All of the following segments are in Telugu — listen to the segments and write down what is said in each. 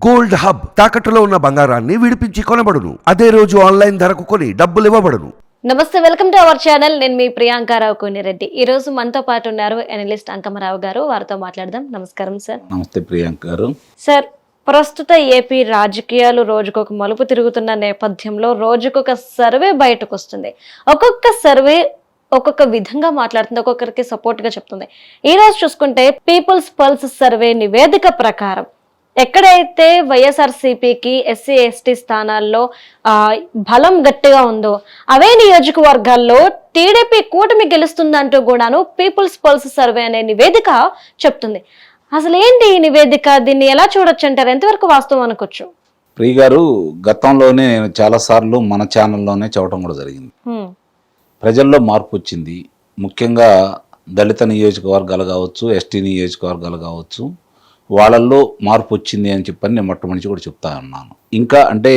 గోల్డ్ హబ్ తాకట్టులో ఉన్న బంగారాన్ని విడిపించి కొనబడును. అదే రోజు ఆన్లైన్ ధరకు కొని డబ్బులు ఇవ్వబడును. నమస్తే, వెల్కమ్ టు అవర్ ఛానల్. నేను మీ ప్రియాంకారావు కోనిరెడ్డి. ఈ రోజు మనతో పాటు ఉన్నారు ఎనలిస్ట్ అంకమరావు గారు. వారితో మాట్లాడదాం. నమస్కారం సార్. నమస్తే ప్రియాంక గారు. సార్, ప్రస్తుత ఏపీ రాజకీయాలు రోజుకొక మలుపు తిరుగుతున్న నేపథ్యంలో రోజుకొక సర్వే బయటకు వస్తుంది. ఒక్కొక్క సర్వే ఒక్కొక్క విధంగా మాట్లాడుతుంది, ఒక్కొక్కరికి సపోర్ట్ గా చెప్తుంది. ఈ రోజు చూసుకుంటే పీపుల్స్ పల్స్ సర్వే నివేదిక ప్రకారం ఎక్కడైతే వైఎస్ఆర్సీపీకి ఎస్సీ ఎస్టీ స్థానాల్లో బలం గట్టిగా ఉందో అవే నియోజకవర్గాల్లో టీడీపీ కూటమి గెలుస్తుందంటూ కూడాను పీపుల్స్ పల్స్ సర్వే అనే నివేదిక చెప్తుంది. అసలు ఏంటి ఈ నివేదిక? దీన్ని ఎలా చూడొచ్చు అంటారు? ఎంతవరకు వాస్తవం అనుకోవచ్చు? ప్రియ గారు, గతంలోనే నేను చాలాసార్లు మన ఛానల్లోనే చెప్పడం కూడా జరిగింది. ప్రజల్లో మార్పు వచ్చింది. ముఖ్యంగా దళిత నియోజకవర్గాలు కావచ్చు, ఎస్టీ నియోజకవర్గాలు కావచ్చు, వాళ్ళల్లో మార్పు వచ్చింది అని చెప్పని నేను మొట్టమొదటి కూడా చెప్తా ఉన్నాను. ఇంకా అంటే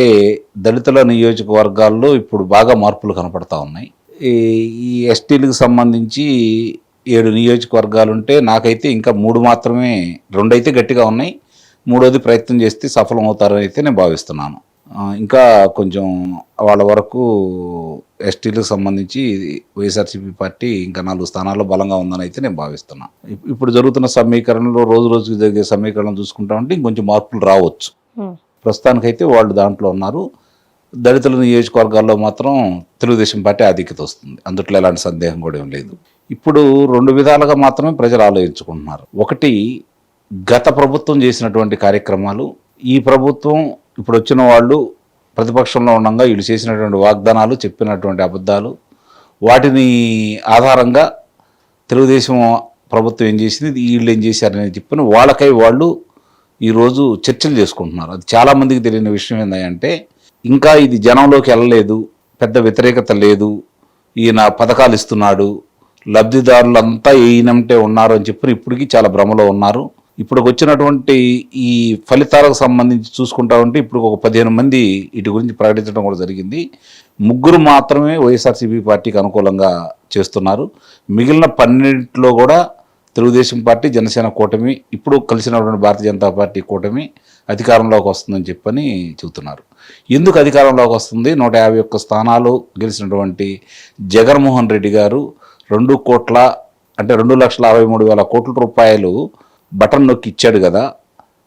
దళితుల నియోజకవర్గాల్లో ఇప్పుడు బాగా మార్పులు కనపడతా ఉన్నాయి. ఈ ఎస్టీలకు సంబంధించి 7 నియోజకవర్గాలు ఉంటే నాకైతే ఇంకా 3 మాత్రమే, 2 అయితే గట్టిగా ఉన్నాయి, 3వది ప్రయత్నం చేస్తే సఫలం అవుతారని అయితే నేను భావిస్తున్నాను. ఇంకా కొంచెం వాళ్ళ వరకు ఎస్టీలకు సంబంధించి వైఎస్ఆర్సీపీ పార్టీ ఇంకా 4 స్థానాల్లో బలంగా ఉందని అయితే నేను భావిస్తున్నాను. ఇప్పుడు జరుగుతున్న సమీకరణలో రోజు రోజుకి జరిగే సమీకరణం చూసుకుంటా ఉంటే ఇంకొంచెం మార్పులు రావచ్చు. ప్రస్తుతానికైతే వాళ్ళు దాంట్లో ఉన్నారు. దళితుల నియోజకవర్గాల్లో మాత్రం తెలుగుదేశం పార్టీ ఆధిక్యత వస్తుంది, అందుట్లో ఎలాంటి సందేహం కూడా ఏం లేదు. ఇప్పుడు 2 విధాలుగా మాత్రమే ప్రజలు ఆలోచించుకుంటున్నారు. ఒకటి, గత ప్రభుత్వం చేసినటువంటి కార్యక్రమాలు, ఈ ప్రభుత్వం ఇప్పుడు వచ్చిన వాళ్ళు ప్రతిపక్షంలో ఉండగా వీళ్ళు చేసినటువంటి వాగ్దానాలు, చెప్పినటువంటి అబద్ధాలు, వాటిని ఆధారంగా తెలుగుదేశం ప్రభుత్వం ఏం చేసింది, వీళ్ళు ఏం చేశారని చెప్పిన వాళ్ళకై వాళ్ళు ఈరోజు చర్చలు చేసుకుంటున్నారు. అది చాలామందికి తెలియని విషయం ఏంటంటే, ఇంకా ఇది జనంలోకి వెళ్ళలేదు, పెద్ద వ్యతిరేకత లేదు, ఈయన పథకాలు ఇస్తున్నాడు, లబ్ధిదారులంతా ఈయనంటే ఉన్నారు అని చెప్పి ఇప్పటికీ చాలా భ్రమలో ఉన్నారు. ఇప్పుడు వచ్చినటువంటి ఈ ఫలితాలకు సంబంధించి చూసుకుంటా ఉంటే ఇప్పుడు ఒక 15 మంది వీటి గురించి ప్రకటించడం కూడా జరిగింది. 3 మాత్రమే వైఎస్ఆర్సీపీ పార్టీకి అనుకూలంగా చేస్తున్నారు. మిగిలిన 12లో కూడా తెలుగుదేశం పార్టీ, జనసేన కూటమి, ఇప్పుడు కలిసినటువంటి భారతీయ జనతా పార్టీ కూటమి అధికారంలోకి వస్తుందని చెప్పని చెబుతున్నారు. ఎందుకు అధికారంలోకి వస్తుంది? 151 స్థానాలు గెలిచినటువంటి జగన్మోహన్ రెడ్డి గారు 2,63,00,000 కోట్ల రూపాయలు బటన్ నొక్కి ఇచ్చాడు కదా,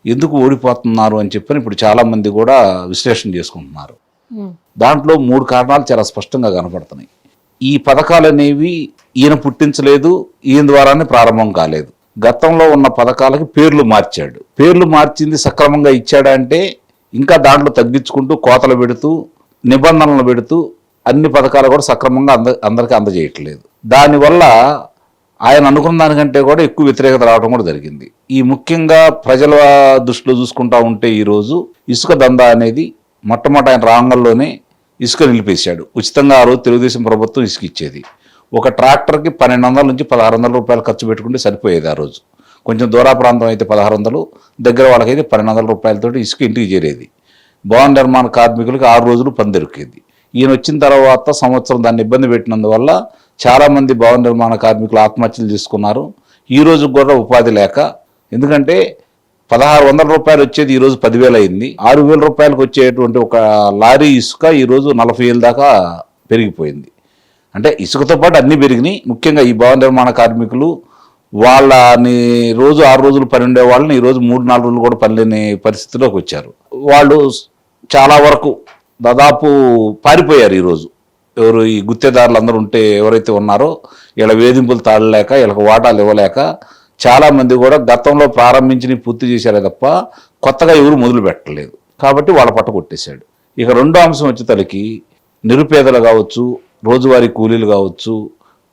ఎందుకు ఓడిపోతున్నారు అని చెప్పని ఇప్పుడు చాలామంది కూడా విశ్లేషణ చేసుకుంటున్నారు. దాంట్లో 3 కారణాలు చాలా స్పష్టంగా కనపడుతున్నాయి. ఈ పథకాలు అనేవి ఈయన పుట్టించలేదు, ఈయన ద్వారానే ప్రారంభం కాలేదు. గతంలో ఉన్న పథకాలకి పేర్లు మార్చాడు. పేర్లు మార్చింది సక్రమంగా ఇచ్చాడా అంటే ఇంకా దాంట్లో తగ్గించుకుంటూ, కోతలు పెడుతూ, నిబంధనలు పెడుతూ అన్ని పథకాలు కూడా సక్రమంగా అందరికీ అందజేయట్లేదు. దానివల్ల ఆయన అనుకున్న దానికంటే కూడా ఎక్కువ వ్యతిరేకత రావడం కూడా జరిగింది. ఈ ముఖ్యంగా ప్రజల దృష్టిలో చూసుకుంటా ఉంటే ఈరోజు ఇసుక దందా అనేది మొట్టమొదటి ఆయన రాంగంలోనే ఇసుక నిలిపేశాడు. ఉచితంగా ఆ రోజు తెలుగుదేశం ప్రభుత్వం ఇసుక ఇచ్చేది. ఒక ట్రాక్టర్కి 1,200 నుంచి 1,600 రూపాయలు ఖర్చు పెట్టుకుంటే సరిపోయేది. ఆ రోజు కొంచెం దూర ప్రాంతం అయితే 1,600, దగ్గర వాళ్ళకైతే 1,200 రూపాయలతో ఇసుక ఇంటికి చేరేది. భవన నిర్మాణ కార్మికులకి 6 రోజులు పని దొరికేది. ఈయన వచ్చిన తర్వాత సంవత్సరం దాన్ని ఇబ్బంది పెట్టినందువల్ల చాలామంది భవన నిర్మాణ కార్మికులు ఆత్మహత్యలు చేసుకున్నారు. ఈ రోజు కూడా ఉపాధి లేక, ఎందుకంటే 1,600 రూపాయలు వచ్చేది ఈరోజు 10,000 అయింది. 6,000 రూపాయలకు వచ్చేటువంటి ఒక లారీ ఇసుక ఈరోజు 40,000 దాకా పెరిగిపోయింది. అంటే ఇసుకతో పాటు అన్నీ పెరిగినాయి. ముఖ్యంగా ఈ భవన నిర్మాణ కార్మికులు వాళ్ళని రోజు 6 రోజులు పని ఉండే వాళ్ళని ఈరోజు 3-4 రోజులు కూడా పని లేని పరిస్థితిలోకి వచ్చారు. వాళ్ళు చాలా వరకు దాదాపు పారిపోయారు. ఈరోజు ఎవరు ఈ గుత్తేదారులు అందరూ ఉంటే ఎవరైతే ఉన్నారో వీళ్ళ వేధింపులు తాళలేక, వీళ్ళకి వాటాలు ఇవ్వలేక చాలామంది కూడా గతంలో ప్రారంభించి పూర్తి చేశారే తప్ప కొత్తగా ఎవరు మొదలు పెట్టలేదు. కాబట్టి వాళ్ళ పట్ట కొట్టేశాడు. ఇక రెండో అంశం వచ్చేసరికి నిరుపేదలు కావచ్చు, రోజువారీ కూలీలు కావచ్చు,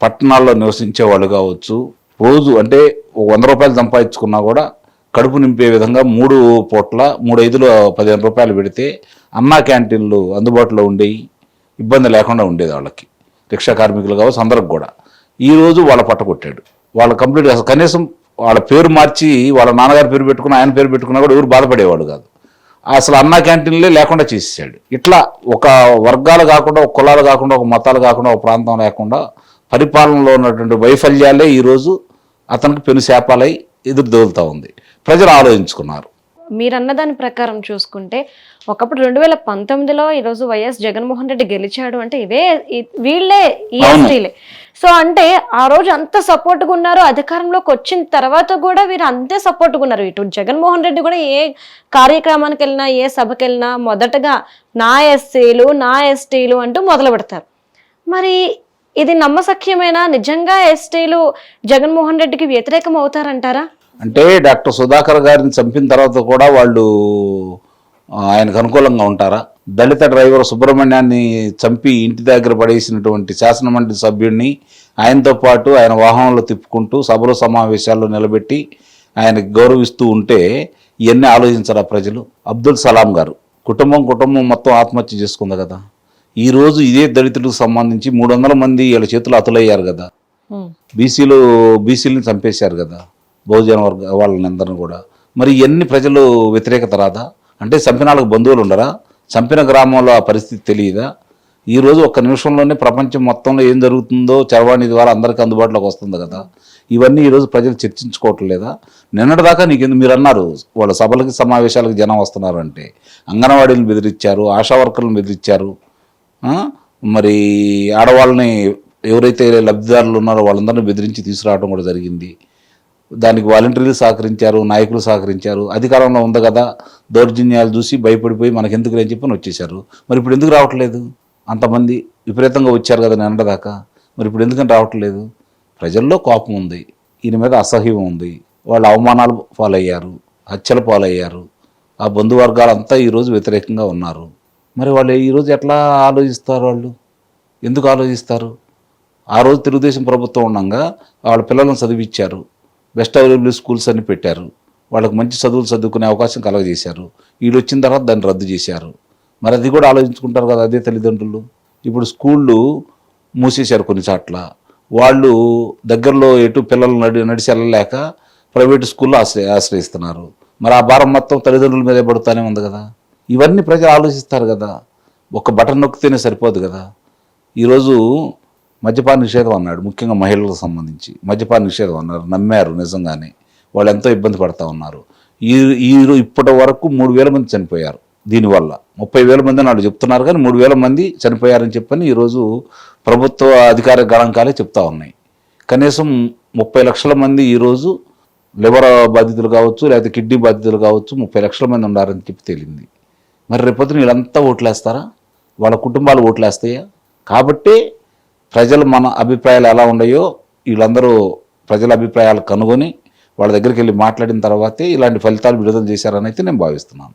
పట్టణాల్లో నివసించే వాళ్ళు కావచ్చు, రోజు అంటే 100 రూపాయలు సంపాదించుకున్నా కూడా కడుపు నింపే విధంగా 3 పూట్ల 3/5లో 15 రూపాయలు పెడితే అన్నా క్యాంటీన్లు అందుబాటులో ఉండేవి, ఇబ్బంది లేకుండా ఉండేది వాళ్ళకి. రిక్షా కార్మికులు కావచ్చు, అందరికి కూడా ఈరోజు వాళ్ళ పట్ట కొట్టాడు. వాళ్ళు కంప్లీట్గా అసలు కనీసం వాళ్ళ పేరు మార్చి వాళ్ళ నాన్నగారి పేరు పెట్టుకున్నా, ఆయన పేరు పెట్టుకున్నా కూడా ఎవరు బాధపడేవాడు కాదు. అసలు అన్నా క్యాంటీన్లే లేకుండా చేసేసాడు. ఇట్లా ఒక వర్గాలు కాకుండా, ఒక కులాలు కాకుండా, ఒక మతాలు కాకుండా, ఒక ప్రాంతం లేకుండా పరిపాలనలో ఉన్నటువంటి వైఫల్యాలే ఈరోజు అతనికి పెను శాపాలై ఎదురు దోలుతూ ఉంది. ప్రజలు ఆలోచించుకున్నారు. మీరన్న దాని ప్రకారం చూసుకుంటే ఒకప్పుడు 2019లో ఈరోజు వైఎస్ జగన్మోహన్ రెడ్డి గెలిచాడు అంటే వీళ్ళే ఈ ఎస్టీలే. సో అంటే ఆ రోజు అంత సపోర్ట్గా ఉన్నారు, అధికారంలోకి వచ్చిన తర్వాత కూడా వీరు అంతే సపోర్ట్గా ఉన్నారు. ఇటు జగన్మోహన్ రెడ్డి కూడా ఏ కార్యక్రమానికి వెళ్ళినా ఏ సభకి వెళ్ళినా మొదటగా నా ఎస్సీలు నా ఎస్టీలు అంటూ మొదలు పెడతారు. మరి ఇది నమ్మసఖ్యమేనా? నిజంగా ఎస్టీలు జగన్మోహన్ రెడ్డికి వ్యతిరేకం అవుతారంటారా? అంటే డాక్టర్ సుధాకర్ గారిని చంపిన తర్వాత కూడా వాళ్ళు ఆయనకు అనుకూలంగా ఉంటారా? దళిత డ్రైవర్ సుబ్రహ్మణ్యాన్ని చంపి ఇంటి దగ్గర పడేసినటువంటి శాసనమండలి సభ్యుడిని ఆయనతో పాటు ఆయన వాహనంలో తిప్పుకుంటూ సభలు సమావేశాల్లో నిలబెట్టి ఆయనకు గౌరవిస్తూ ఉంటే ఇవన్నీ ఆలోచించరా ప్రజలు? అబ్దుల్ సలాం గారు కుటుంబం మొత్తం ఆత్మహత్య చేసుకుంది కదా. ఈరోజు ఇదే దళితులకు సంబంధించి 300 మంది వీళ్ళ చేతులు అతులయ్యారు కదా. బీసీలని చంపేశారు కదా, బహుజన వర్గ వాళ్ళందరినీ కూడా. మరి ఇవన్నీ ప్రజలు వ్యతిరేకత రాదా? అంటే చంపిన వాళ్ళకి బంధువులు ఉండరా? చంపిన గ్రామంలో ఆ పరిస్థితి తెలియదా? ఈరోజు ఒక్క నిమిషంలోనే ప్రపంచం మొత్తంలో ఏం జరుగుతుందో చరవాణి ద్వారా అందరికీ అందుబాటులోకి వస్తుంది కదా. ఇవన్నీ ఈరోజు ప్రజలు చర్చించుకోవట్లేదా? నిన్నటిదాకా మీరు అన్నారు వాళ్ళ సభలకి సమావేశాలకు జనం వస్తున్నారు అంటే. అంగన్వాడీలను బెదిరించారు, ఆశా వర్కర్లను బెదిరించారు, మరి ఆడవాళ్ళని ఎవరైతే లబ్ధిదారులు ఉన్నారో వాళ్ళందరినీ బెదిరించి తీసుకురావడం కూడా జరిగింది. దానికి వాలంటీర్లు సహకరించారు, నాయకులు సహకరించారు. అధికారంలో ఉంది కదా, దౌర్జన్యాలు చూసి భయపడిపోయి మనకెందుకు అని చెప్పని వచ్చేసారు. మరి ఇప్పుడు ఎందుకు రావట్లేదు? అంతమంది విపరీతంగా వచ్చారు కదా నిన్నటిదాకా, మరి ఇప్పుడు ఎందుకని రావట్లేదు? ప్రజల్లో కోపం ఉంది, ఈయన మీద అసహ్యం ఉంది, వాళ్ళు అవమానాలు పాలయ్యారు, హత్యల పాలయ్యారు. ఆ బంధువర్గాలంతా ఈరోజు వ్యతిరేకంగా ఉన్నారు. మరి వాళ్ళు ఈరోజు ఎట్లా ఆలోచిస్తారు? వాళ్ళు ఎందుకు ఆలోచిస్తారు? ఆ రోజు తెలుగుదేశం ప్రభుత్వం ఉండగా వాళ్ళ పిల్లలను చదివించారు, బెస్ట్ అవైలబుల్ స్కూల్స్ అన్ని పెట్టారు, వాళ్ళకి మంచి చదువులు చదువుకునే అవకాశం కలగజేశారు. వీళ్ళు వచ్చిన తర్వాత దాన్ని రద్దు చేశారు. మరి అది కూడా ఆలోచించుకుంటారు కదా అదే తల్లిదండ్రులు. ఇప్పుడు స్కూళ్ళు మూసేశారు కొన్ని చోట్ల, వాళ్ళు దగ్గరలో ఎటు పిల్లలు నడిచి వెళ్ళలేక ప్రైవేటు స్కూల్లో ఆశ్రయిస్తున్నారు. మరి ఆ భారం మొత్తం తల్లిదండ్రుల మీదే పడుతూనే ఉంది కదా. ఇవన్నీ ప్రజలు ఆలోచిస్తారు కదా. ఒక బటన్ నొక్కితేనే సరిపోదు కదా. ఈరోజు మద్యపాన నిషేధం అన్నాడు, ముఖ్యంగా మహిళలకు సంబంధించి మద్యపాన నిషేధం అన్నారు, నమ్మారు. నిజంగానే వాళ్ళు ఎంతో ఇబ్బంది పడుతూ ఉన్నారు. ఇప్పటి వరకు 3,000 మంది చనిపోయారు దీనివల్ల. 30,000 మంది వాళ్ళు చెప్తున్నారు కానీ 3,000 మంది చనిపోయారని చెప్పని ఈరోజు ప్రభుత్వ అధికార గణాంకాలే చెప్తా ఉన్నాయి. కనీసం 30 లక్షల మంది ఈరోజు లివర్ బాధితులు కావచ్చు, లేకపోతే కిడ్నీ బాధితులు కావచ్చు, 30 లక్షల మంది ఉన్నారని చెప్పి తేలింది. మరి రేపొద్దున వీళ్ళంతా ఓట్లేస్తారా? వాళ్ళ కుటుంబాలు ఓట్లేస్తాయా? కాబట్టి ప్రజలు మన అభిప్రాయాలు ఎలా ఉన్నాయో వీళ్ళందరూ ప్రజల అభిప్రాయాలు కనుగొని వాళ్ళ దగ్గరికి వెళ్ళి మాట్లాడిన తర్వాతే ఇలాంటి ఫలితాలు విడుదల చేశారని అయితే నేను భావిస్తున్నాను.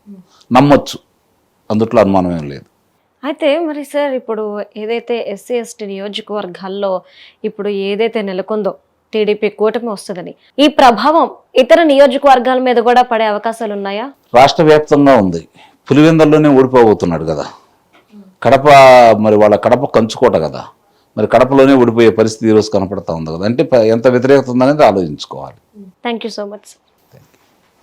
నమ్మొచ్చు, అందుట్లో అనుమానం ఏం లేదు. అయితే మరి సార్, ఇప్పుడు ఏదైతే ఎస్సీ ఎస్టీ నియోజకవర్గాల్లో ఇప్పుడు ఏదైతే నెలకొందో టీడీపీ కూటమి వస్తుందని, ఈ ప్రభావం ఇతర నియోజకవర్గాల మీద కూడా పడే అవకాశాలు ఉన్నాయా? రాష్ట్ర వ్యాప్తంగా ఉంది. పులివెందుల్లోనే ఓడిపోబోతున్నాడు కదా కడప. మరి వాళ్ళ కడప కంచుకోట కదా, మరి కడపలోనే ఓడిపోయే పరిస్థితి ఈరోజు కనపడతా ఉంది కదా. అంటే ఎంత వ్యతిరేకత ఉందనేది ఆలోచించుకోవాలి. Thank you so much.